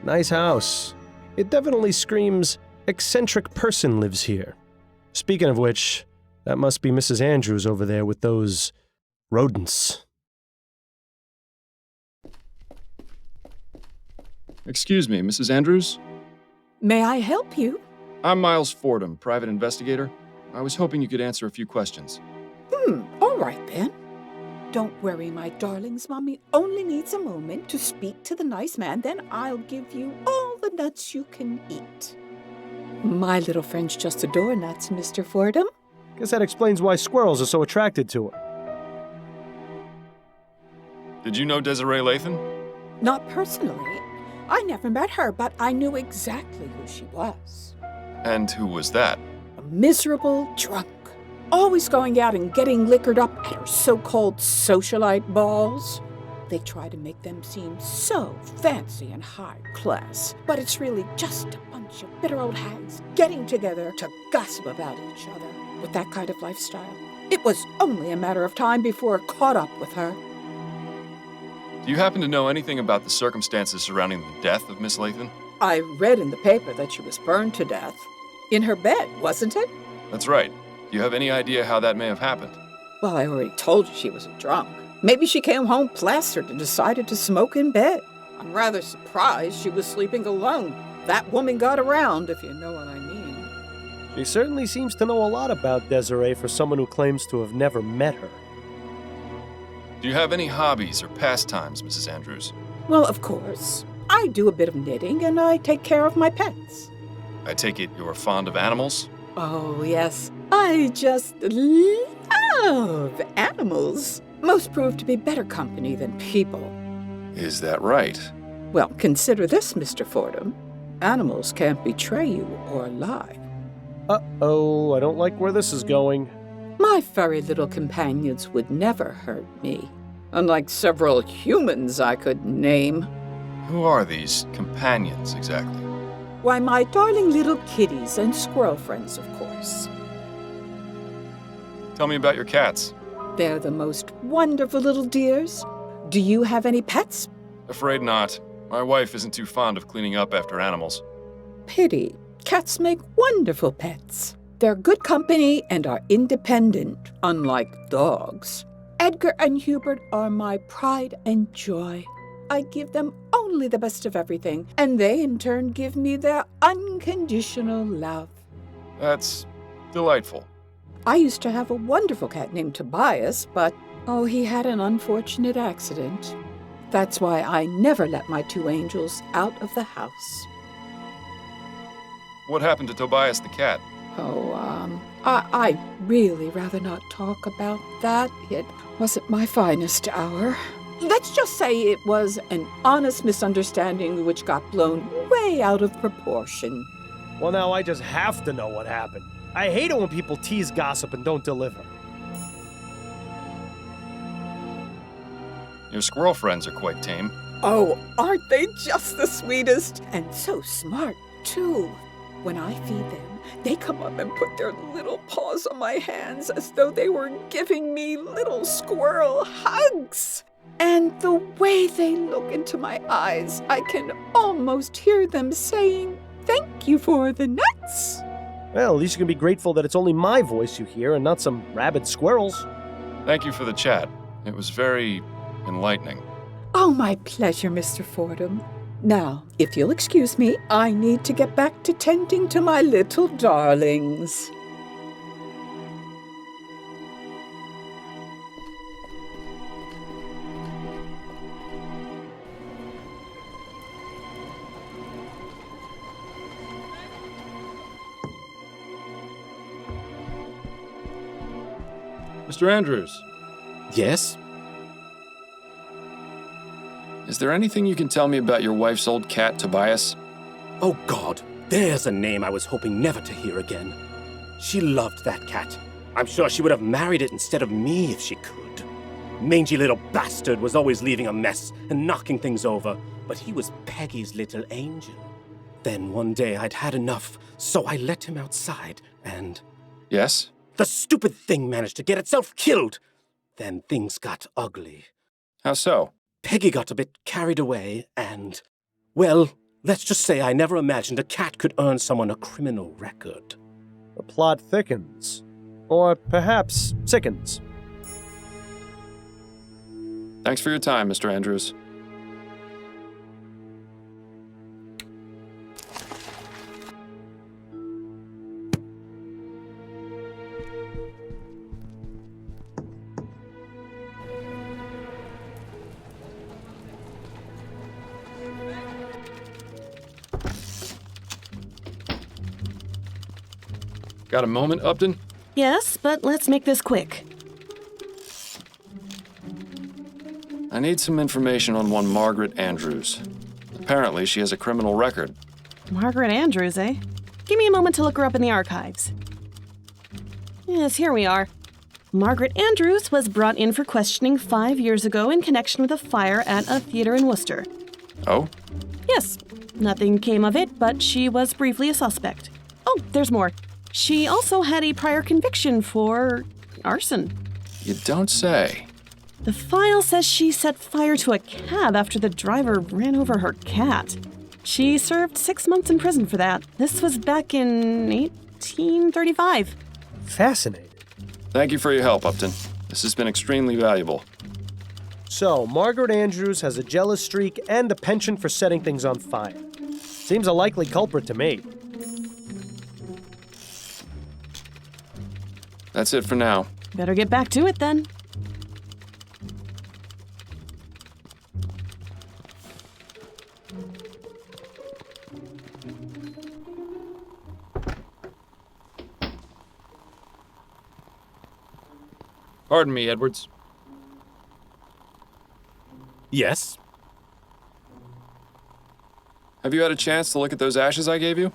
Nice house. It definitely screams, eccentric person lives here. Speaking of which, that must be Mrs. Andrews over there with those rodents. Excuse me, Mrs. Andrews? May I help you? I'm Miles Fordham, private investigator. I was hoping you could answer a few questions. All right then. Don't worry, my darlings. Mommy only needs a moment to speak to the nice man, then I'll give you all the nuts you can eat. My little friends just adore nuts, Mr. Fordham. Guess that explains why squirrels are so attracted to her. Did you know Desiree Lathan? Not personally. I never met her, but I knew exactly who she was. And who was that? A miserable drunk. Always going out and getting liquored up at her so-called socialite balls. They try to make them seem so fancy and high class, but it's really just a bunch of bitter old hags getting together to gossip about each other. With that kind of lifestyle, it was only a matter of time before it caught up with her. Do you happen to know anything about the circumstances surrounding the death of Miss Lathan? I read in the paper that she was burned to death. In her bed, wasn't it? That's right. Do you have any idea how that may have happened? Well, I already told you she was a drunk. Maybe she came home plastered and decided to smoke in bed. I'm rather surprised she was sleeping alone. That woman got around, if you know what I mean. She certainly seems to know a lot about Desiree for someone who claims to have never met her. Do you have any hobbies or pastimes, Mrs. Andrews? Well, of course. I do a bit of knitting and I take care of my pets. I take it you're fond of animals? Oh, yes. I just love animals. Most prove to be better company than people. Is that right? Well, consider this, Mr. Fordham. Animals can't betray you or lie. Uh-oh, I don't like where this is going. My furry little companions would never hurt me, unlike several humans I could name. Who are these companions, exactly? Why, my darling little kitties and squirrel friends, of course. Tell me about your cats. They're the most wonderful little dears. Do you have any pets? Afraid not. My wife isn't too fond of cleaning up after animals. Pity. Cats make wonderful pets. They're good company and are independent, unlike dogs. Edgar and Hubert are my pride and joy. I give them only the best of everything, and they in turn give me their unconditional love. That's delightful. I used to have a wonderful cat named Tobias, but, he had an unfortunate accident. That's why I never let my two angels out of the house. What happened to Tobias the cat? I'd really rather not talk about that. It wasn't my finest hour. Let's just say it was an honest misunderstanding which got blown way out of proportion. Well, now I just have to know what happened. I hate it when people tease gossip and don't deliver. Your squirrel friends are quite tame. Oh, aren't they just the sweetest? And so smart, too. When I feed them, they come up and put their little paws on my hands as though they were giving me little squirrel hugs. And the way they look into my eyes, I can almost hear them saying, "Thank you for the nuts." Well, at least you can be grateful that it's only my voice you hear and not some rabid squirrels. Thank you for the chat. It was very enlightening. Oh, my pleasure, Mr. Fordham. Now, if you'll excuse me, I need to get back to tending to my little darlings. Mr. Andrews, Yes? is there anything you can tell me about your wife's old cat, Tobias? Oh, God, there's a name I was hoping never to hear again. She loved that cat. I'm sure she would have married it instead of me if she could. Mangy little bastard was always leaving a mess and knocking things over, but he was Peggy's little angel. Then one day I'd had enough, so I let him outside, and Yes? the stupid thing managed to get itself killed. Then things got ugly. How so? Peggy got a bit carried away and, well, Let's just say I never imagined a cat could earn someone a criminal record. The plot thickens. Or perhaps sickens. Thanks for your time, Mr. Andrews. Got a moment, Upton? Yes, but let's make this quick. I need some information on one Margaret Andrews. Apparently, she has a criminal record. Margaret Andrews, eh? Give me a moment to look her up in the archives. Yes, here we are. Margaret Andrews was brought in for questioning 5 years ago in connection with a fire at a theater in Worcester. Oh? Yes, nothing came of it, but she was briefly a suspect. Oh, there's more. She also had a prior conviction for arson. You don't say. The file says she set fire to a cab after the driver ran over her cat. She served 6 months in prison for that. This was back in 1835. Fascinating. Thank you for your help, Upton. This has been extremely valuable. So, Margaret Andrews has a jealous streak and a penchant for setting things on fire. Seems a likely culprit to me. That's it for now. Better get back to it then. Pardon me, Edwards. Yes? Have you had a chance to look at those ashes I gave you?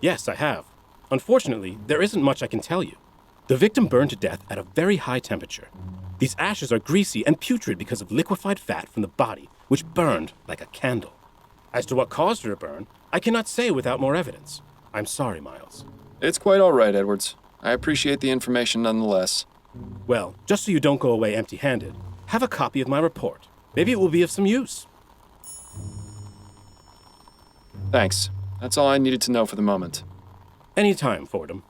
Yes, I have. Unfortunately, there isn't much I can tell you. The victim burned to death at a very high temperature. These ashes are greasy and putrid because of liquefied fat from the body, which burned like a candle. As to what caused her to burn, I cannot say without more evidence. I'm sorry, Miles. It's quite all right, Edwards. I appreciate the information nonetheless. Well, just so you don't go away empty-handed, have a copy of my report. Maybe it will be of some use. Thanks. That's all I needed to know for the moment. Anytime, Fordham.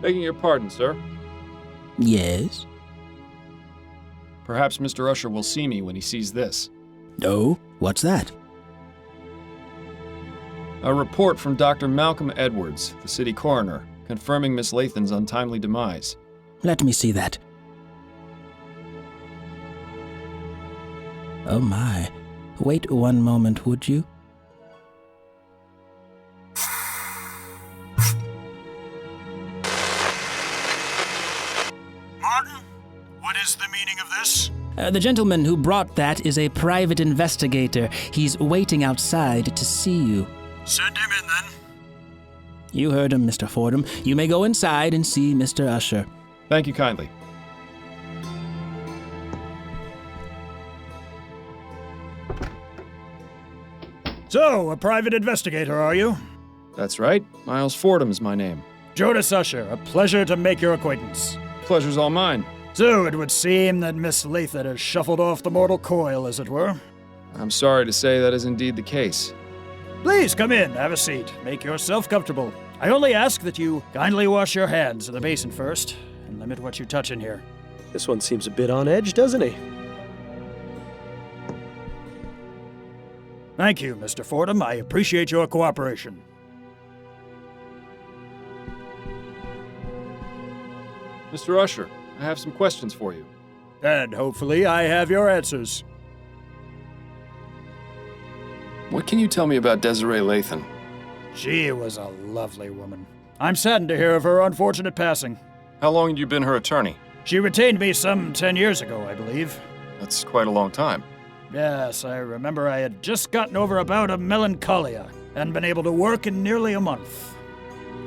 Begging your pardon, sir. Yes? Perhaps Mr. Usher will see me when he sees this. Oh, what's that? A report from Dr. Malcolm Edwards, the city coroner, confirming Miss Lathan's untimely demise. Let me see that. Oh my. Wait one moment, would you? Martin, what is the meaning of this? The gentleman who brought that is a private investigator. He's waiting outside to see you. Send him in then. You heard him, Mr. Fordham. You may go inside and see Mr. Usher. Thank you kindly. So, a private investigator, are you? That's right. Miles Fordham is my name. Jonas Usher, a pleasure to make your acquaintance. Pleasure's all mine. So, it would seem that Miss Lathan has shuffled off the mortal coil, as it were. I'm sorry to say that is indeed the case. Please come in, have a seat. Make yourself comfortable. I only ask that you kindly wash your hands in the basin first, and limit what you touch in here. This one seems a bit on edge, doesn't he? Thank you, Mr. Fordham. I appreciate your cooperation. Mr. Usher, I have some questions for you. And hopefully I have your answers. What can you tell me about Desiree Lathan? She was a lovely woman. I'm saddened to hear of her unfortunate passing. How long had you been her attorney? She retained me some 10 years ago, I believe. That's quite a long time. Yes, I remember I had just gotten over a bout of melancholia and been able to work in nearly a month.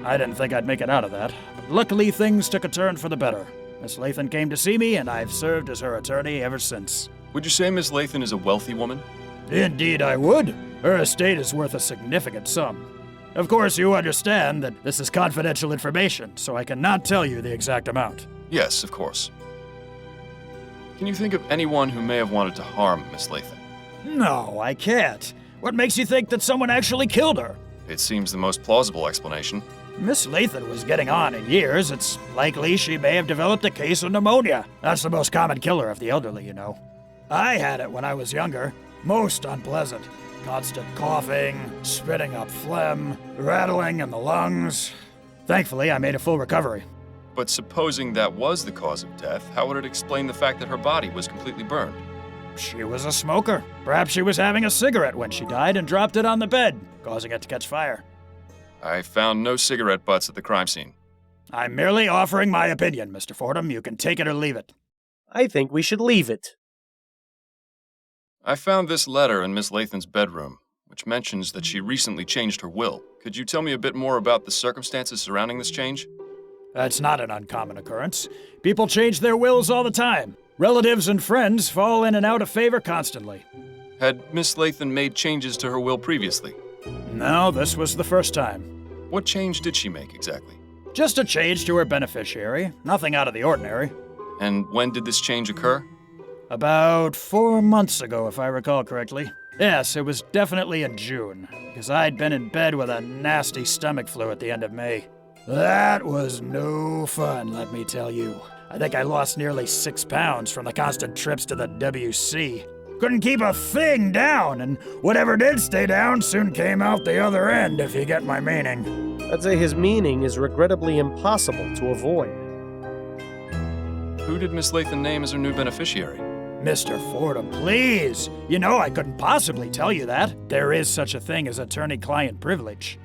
I didn't think I'd make it out of that, but luckily things took a turn for the better. Miss Lathan came to see me, and I've served as her attorney ever since. Would you say Miss Lathan is a wealthy woman? Indeed I would. Her estate is worth a significant sum. Of course, you understand that this is confidential information, so I cannot tell you the exact amount. Yes, of course. Can you think of anyone who may have wanted to harm Miss Lathan? No, I can't. What makes you think that someone actually killed her? It seems the most plausible explanation. Miss Lathan was getting on in years. It's likely she may have developed a case of pneumonia. That's the most common killer of the elderly, you know. I had it when I was younger. Most unpleasant. Constant coughing, spitting up phlegm, rattling in the lungs. Thankfully, I made a full recovery. But supposing that was the cause of death, how would it explain the fact that her body was completely burned? She was a smoker. Perhaps she was having a cigarette when she died and dropped it on the bed, causing it to catch fire. I found no cigarette butts at the crime scene. I'm merely offering my opinion, Mr. Fordham. You can take it or leave it. I think we should leave it. I found this letter in Miss Lathan's bedroom, which mentions that she recently changed her will. Could you tell me a bit more about the circumstances surrounding this change? That's not an uncommon occurrence. People change their wills all the time. Relatives and friends fall in and out of favor constantly. Had Miss Lathan made changes to her will previously? No, this was the first time. What change did she make exactly? Just a change to her beneficiary. Nothing out of the ordinary. And when did this change occur? About 4 months ago, if I recall correctly. Yes, it was definitely in June, because I'd been in bed with a nasty stomach flu at the end of May. That was no fun, let me tell you. I think I lost nearly 6 pounds from the constant trips to the WC. Couldn't keep a thing down, and whatever did stay down soon came out the other end, if you get my meaning. I'd say his meaning is regrettably impossible to avoid. Who did Miss Lathan name as her new beneficiary? Mr. Fordham, please! You know I couldn't possibly tell you that. There is such a thing as attorney-client privilege.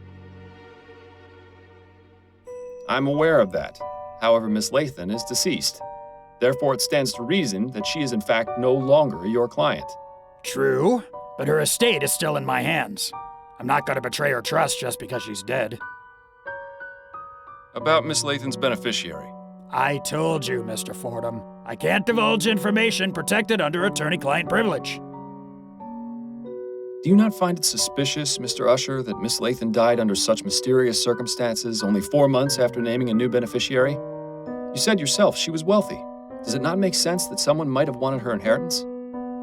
I'm aware of that. However, Miss Lathan is deceased. Therefore, it stands to reason that she is in fact no longer your client. True, but her estate is still in my hands. I'm not going to betray her trust just because she's dead. About Miss Lathan's beneficiary. I told you, Mr. Fordham. I can't divulge information protected under attorney-client privilege. Do you not find it suspicious, Mr. Usher, that Miss Lathan died under such mysterious circumstances only 4 months after naming a new beneficiary? You said yourself she was wealthy. Does it not make sense that someone might have wanted her inheritance?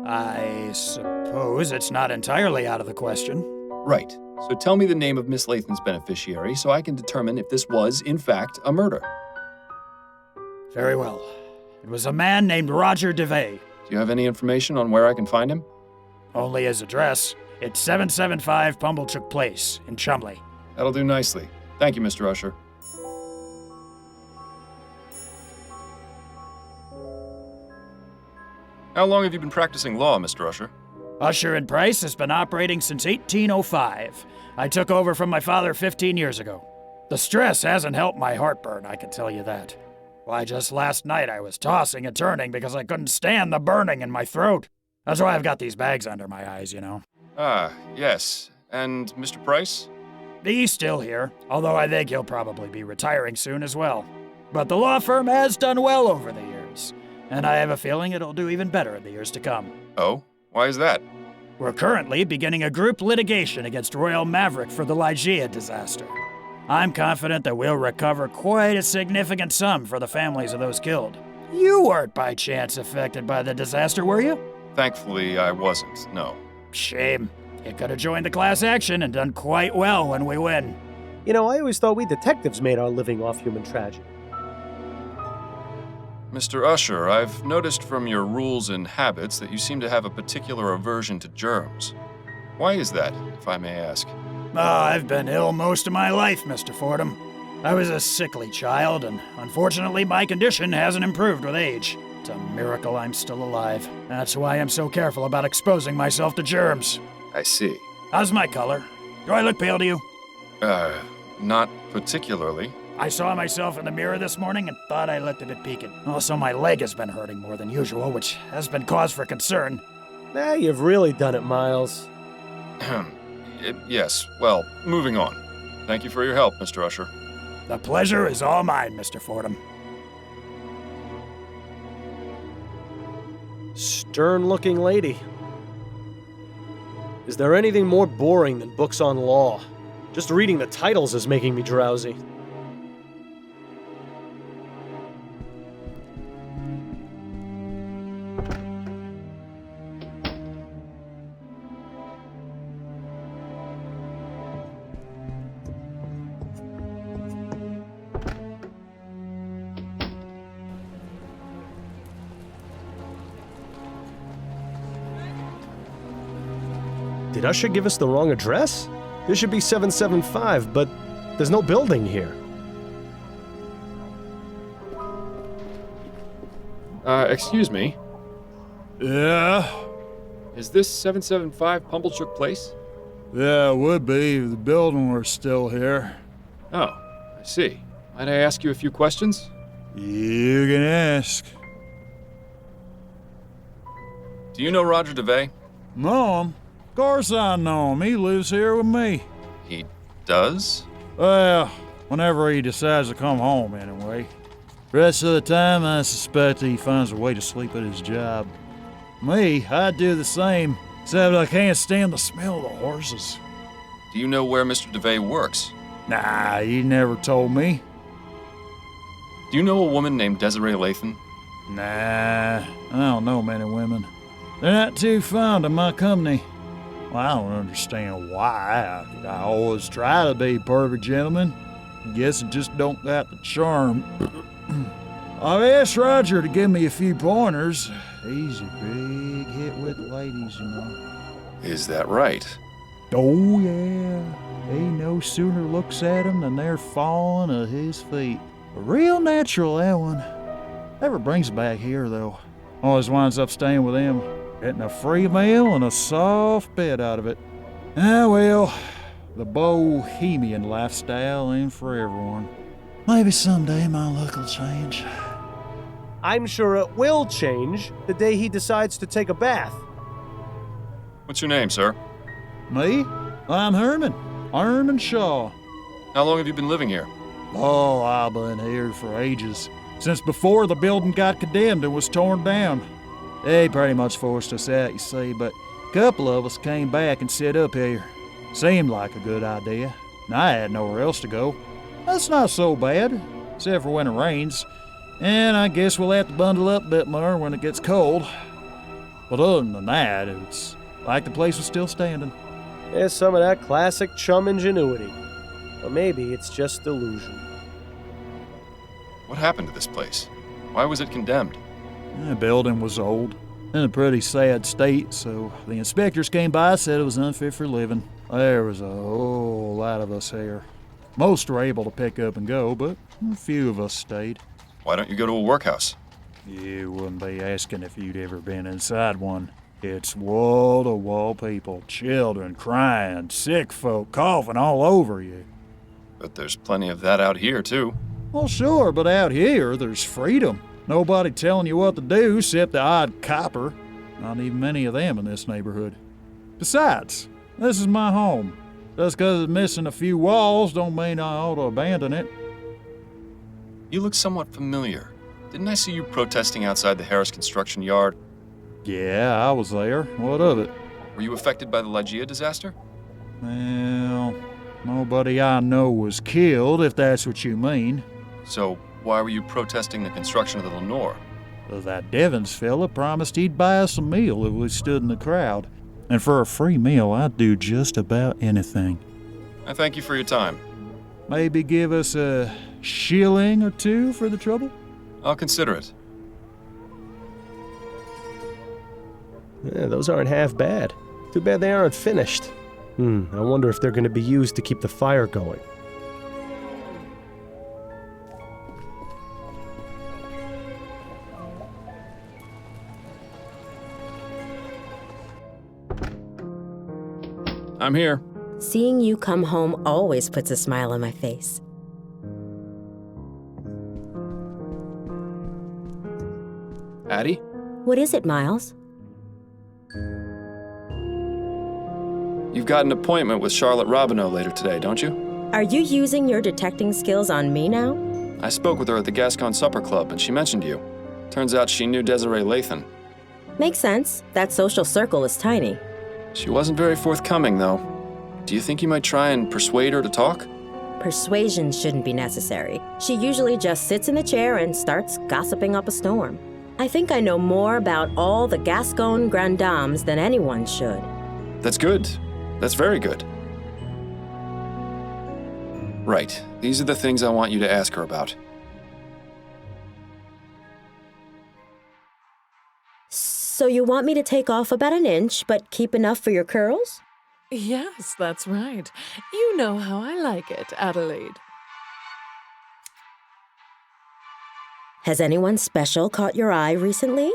I suppose it's not entirely out of the question. Right. So tell me the name of Miss Lathan's beneficiary so I can determine if this was, in fact, a murder. Very well. It was a man named Roger DeVay. Do you have any information on where I can find him? Only his address. It's 775 Pumblechook Place in Chumley. That'll do nicely. Thank you, Mr. Usher. How long have you been practicing law, Mr. Usher? Usher & Price has been operating since 1805. I took over from my father 15 years ago. The stress hasn't helped my heartburn, I can tell you that. Why, just last night I was tossing and turning because I couldn't stand the burning in my throat. That's why I've got these bags under my eyes, you know. Ah, yes. And Mr. Price? He's still here, although I think he'll probably be retiring soon as well. But the law firm has done well over the years, and I have a feeling it'll do even better in the years to come. Oh? Why is that? We're currently beginning a group litigation against Royal Maverick for the Lygia disaster. I'm confident that we'll recover quite a significant sum for the families of those killed. You weren't by chance affected by the disaster, were you? Thankfully, I wasn't, no. Shame. You could have joined the class action and done quite well when we win. You know, I always thought we detectives made our living off human tragedy. Mr. Usher, I've noticed from your rules and habits that you seem to have a particular aversion to germs. Why is that, if I may ask? I've been ill most of my life, Mr. Fordham. I was a sickly child, and unfortunately my condition hasn't improved with age. It's a miracle I'm still alive. That's why I'm so careful about exposing myself to germs. I see. How's my color? Do I look pale to you? Not particularly. I saw myself in the mirror this morning and thought I looked a bit peaked. Also, my leg has been hurting more than usual, which has been cause for concern. Now you've really done it, Miles. Yes, well, moving on. Thank you for your help, Mr. Usher. The pleasure is all mine, Mr. Fordham. Stern-looking lady. Is there anything more boring than books on law? Just reading the titles is making me drowsy. Did Usher give us the wrong address? This should be 775, but there's no building here. Excuse me. Yeah? Is this 775 Pumblechook Place? Yeah, it would be if the building were still here. Oh, I see. Might I ask you a few questions? You can ask. Do you know Roger DeVay? Know him? Of course I know him. He lives here with me. He does? Well, whenever he decides to come home, anyway. Rest of the time, I suspect he finds a way to sleep at his job. Me, I do the same, except I can't stand the smell of the horses. Do you know where Mr. DeVay works? Nah, he never told me. Do you know a woman named Desiree Lathan? Nah, I don't know many women. They're not too fond of my company. Well, I don't understand why. I always try to be a perfect gentleman. Guess it just don't got the charm. I've asked Roger to give me a few pointers. He's a big hit with ladies, you know. Is that right? Oh, yeah. He no sooner looks at 'em than they're falling at his feet. Real natural, that one. Never brings it back here, though. Always winds up staying with him, getting a free meal and a soft bed out of it. Ah, well, the bohemian lifestyle ain't for everyone. Maybe someday my luck will change. I'm sure it will change the day he decides to take a bath. What's your name, sir? Me? I'm Herman Shaw. How long have you been living here? Oh, I've been here for ages. Since before the building got condemned and was torn down. They pretty much forced us out, you see, but a couple of us came back and set up here. Seemed like a good idea, and I had nowhere else to go. That's not so bad, except for when it rains. And I guess we'll have to bundle up a bit more when it gets cold. But other than that, it's like the place was still standing. There's some of that classic chum ingenuity. Or maybe it's just delusion. What happened to this place? Why was it condemned? The building was old, in a pretty sad state, so the inspectors came by and said it was unfit for living. There was a whole lot of us here. Most were able to pick up and go, but a few of us stayed. Why don't you go to a workhouse? You wouldn't be asking if you'd ever been inside one. It's wall-to-wall people, children crying, sick folk coughing all over you. But there's plenty of that out here, too. Well, sure, but out here, there's freedom. Nobody telling you what to do except the odd copper. Not even many of them in this neighborhood. Besides, this is my home. Just 'cause it's missing a few walls don't mean I ought to abandon it. You look somewhat familiar. Didn't I see you protesting outside the Harris construction yard? Yeah, I was there. What of it? Were you affected by the Ligeia disaster? Well, nobody I know was killed, if that's what you mean. So why were you protesting the construction of the Lenore? That Devons fella promised he'd buy us a meal if we stood in the crowd. And for a free meal, I'd do just about anything. I thank you for your time. Maybe give us a shilling or two for the trouble? I'll consider it. Yeah, those aren't half bad. Too bad they aren't finished. I wonder if they're going to be used to keep the fire going. I'm here. Seeing you come home always puts a smile on my face. Addie? What is it, Miles? You've got an appointment with Charlotte Robineau later today, don't you? Are you using your detecting skills on me now? I spoke with her at the Gascon Supper Club, and she mentioned you. Turns out she knew Desiree Lathan. Makes sense. That social circle is tiny. She wasn't very forthcoming, though. Do you think you might try and persuade her to talk? Persuasion shouldn't be necessary. She usually just sits in the chair and starts gossiping up a storm. I think I know more about all the Gascon Grand Dames than anyone should. That's good. That's very good. Right. These are the things I want you to ask her about. So you want me to take off about an inch, but keep enough for your curls? Yes, that's right. You know how I like it, Adelaide. Has anyone special caught your eye recently?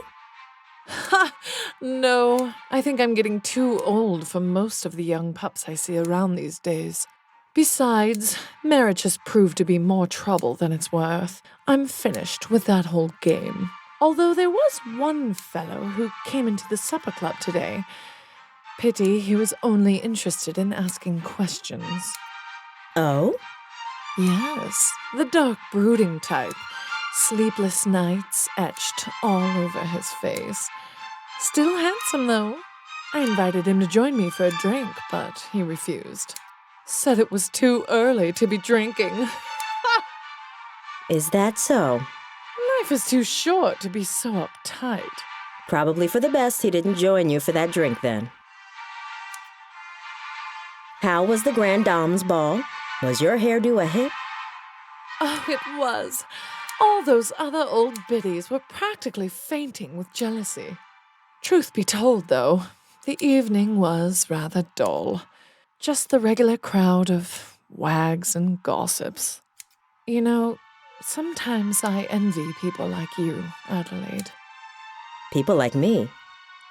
Ha! No, I think I'm getting too old for most of the young pups I see around these days. Besides, marriage has proved to be more trouble than it's worth. I'm finished with that whole game. Although there was one fellow who came into the supper club today. Pity he was only interested in asking questions. Oh? Yes, the dark brooding type. Sleepless nights etched all over his face. Still handsome, though. I invited him to join me for a drink, but he refused. Said it was too early to be drinking. Is that so? Life is too short to be so uptight. Probably for the best he didn't join you for that drink then. How was the Grand Dame's ball? Was your hairdo a hit? Oh, it was. All those other old biddies were practically fainting with jealousy. Truth be told, though, the evening was rather dull. Just the regular crowd of wags and gossips. You know, sometimes I envy people like you, Adelaide. People like me.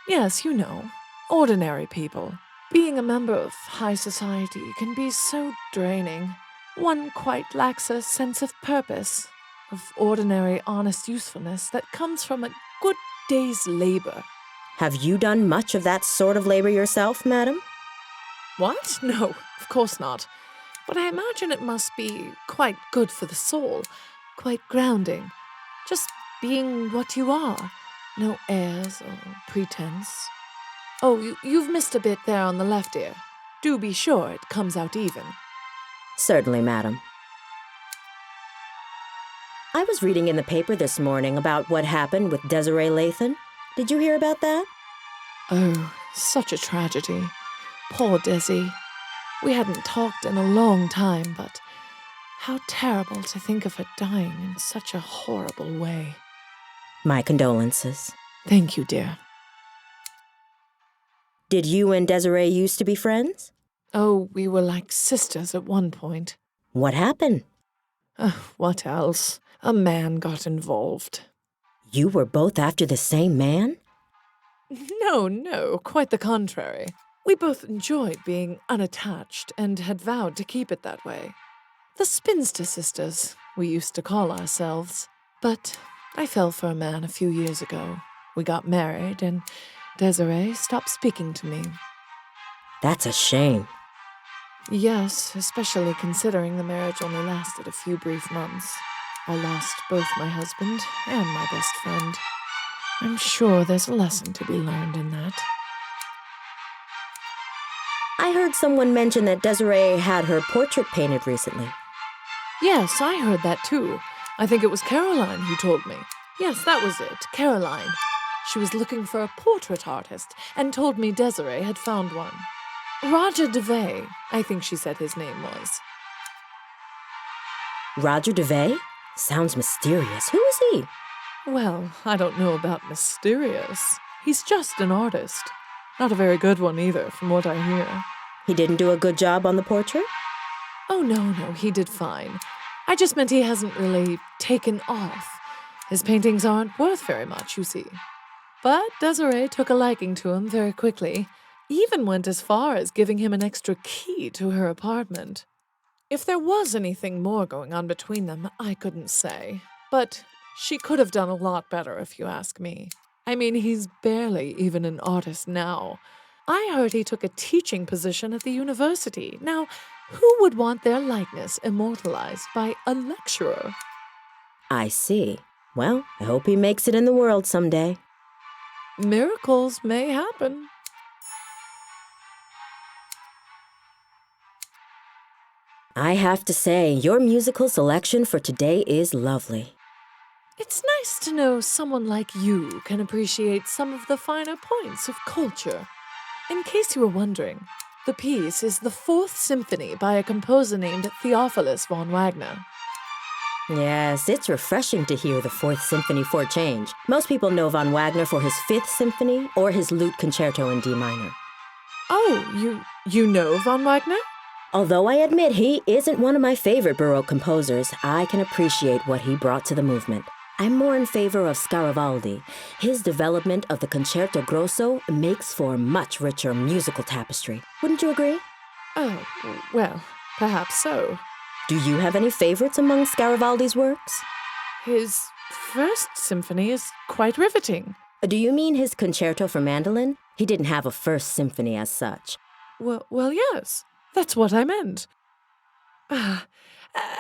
Yes, you know, ordinary people. Being a member of high society can be so draining. One quite lacks a sense of purpose, of ordinary honest usefulness that comes from a good day's labor. Have you done much of that sort of labor yourself, madam? What? No, of course not. But I imagine it must be quite good for the soul, quite grounding. Just being what you are. No airs or pretense. Oh, you've missed a bit there on the left ear. Do be sure it comes out even. Certainly, madam. I was reading in the paper this morning about what happened with Desiree Lathan. Did you hear about that? Oh, such a tragedy. Poor Desi. We hadn't talked in a long time, but how terrible to think of her dying in such a horrible way. My condolences. Thank you, dear. Did you and Desiree used to be friends? Oh, we were like sisters at one point. What happened? What else? A man got involved. You were both after the same man? No, quite the contrary. We both enjoyed being unattached and had vowed to keep it that way. The spinster sisters, we used to call ourselves. But I fell for a man a few years ago. We got married, and Desiree stopped speaking to me. That's a shame. Yes, especially considering the marriage only lasted a few brief months. I lost both my husband and my best friend. I'm sure there's a lesson to be learned in that. I heard someone mention that Desiree had her portrait painted recently. Yes, I heard that too. I think it was Caroline who told me. Yes, that was it, Caroline. She was looking for a portrait artist and told me Desiree had found one. Roger DeVay, I think she said his name was. Roger DeVay? Sounds mysterious. Who is he? Well, I don't know about mysterious. He's just an artist. Not a very good one either, from what I hear. He didn't do a good job on the portrait? Oh, no, he did fine. I just meant he hasn't really taken off. His paintings aren't worth very much, you see. But Desiree took a liking to him very quickly. Even went as far as giving him an extra key to her apartment. If there was anything more going on between them, I couldn't say. But she could have done a lot better, if you ask me. I mean, he's barely even an artist now. I heard he took a teaching position at the university. Now, who would want their likeness immortalized by a lecturer? I see. Well, I hope he makes it in the world someday. Miracles may happen. I have to say, your musical selection for today is lovely. It's nice to know someone like you can appreciate some of the finer points of culture. In case you were wondering, the piece is the Fourth Symphony by a composer named Theophilus von Wagner. Yes, it's refreshing to hear the Fourth Symphony for a change. Most people know von Wagner for his Fifth Symphony or his Lute Concerto in D minor. Oh, you know von Wagner? Although I admit he isn't one of my favorite Baroque composers, I can appreciate what he brought to the movement. I'm more in favor of Scaravaldi. His development of the Concerto Grosso makes for a much richer musical tapestry. Wouldn't you agree? Oh, well, perhaps so. Do you have any favorites among Scaravaldi's works? His First Symphony is quite riveting. Do you mean his Concerto for Mandolin? He didn't have a First Symphony as such. Well, yes. That's what I meant.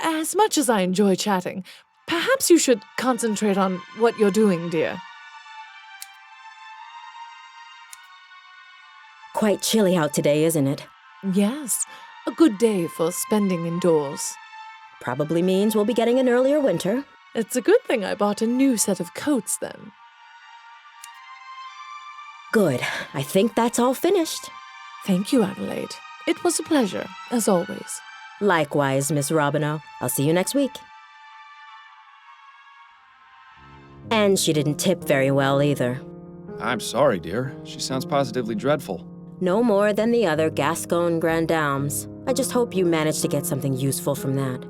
As much as I enjoy chatting, perhaps you should concentrate on what you're doing, dear. Quite chilly out today, isn't it? Yes, a good day for spending indoors. Probably means we'll be getting an earlier winter. It's a good thing I bought a new set of coats then. Good. I think that's all finished. Thank you, Adelaide. It was a pleasure, as always. Likewise, Miss Robineau. I'll see you next week. And she didn't tip very well either. I'm sorry, dear. She sounds positively dreadful. No more than the other Gascon Grand Dames. I just hope you managed to get something useful from that.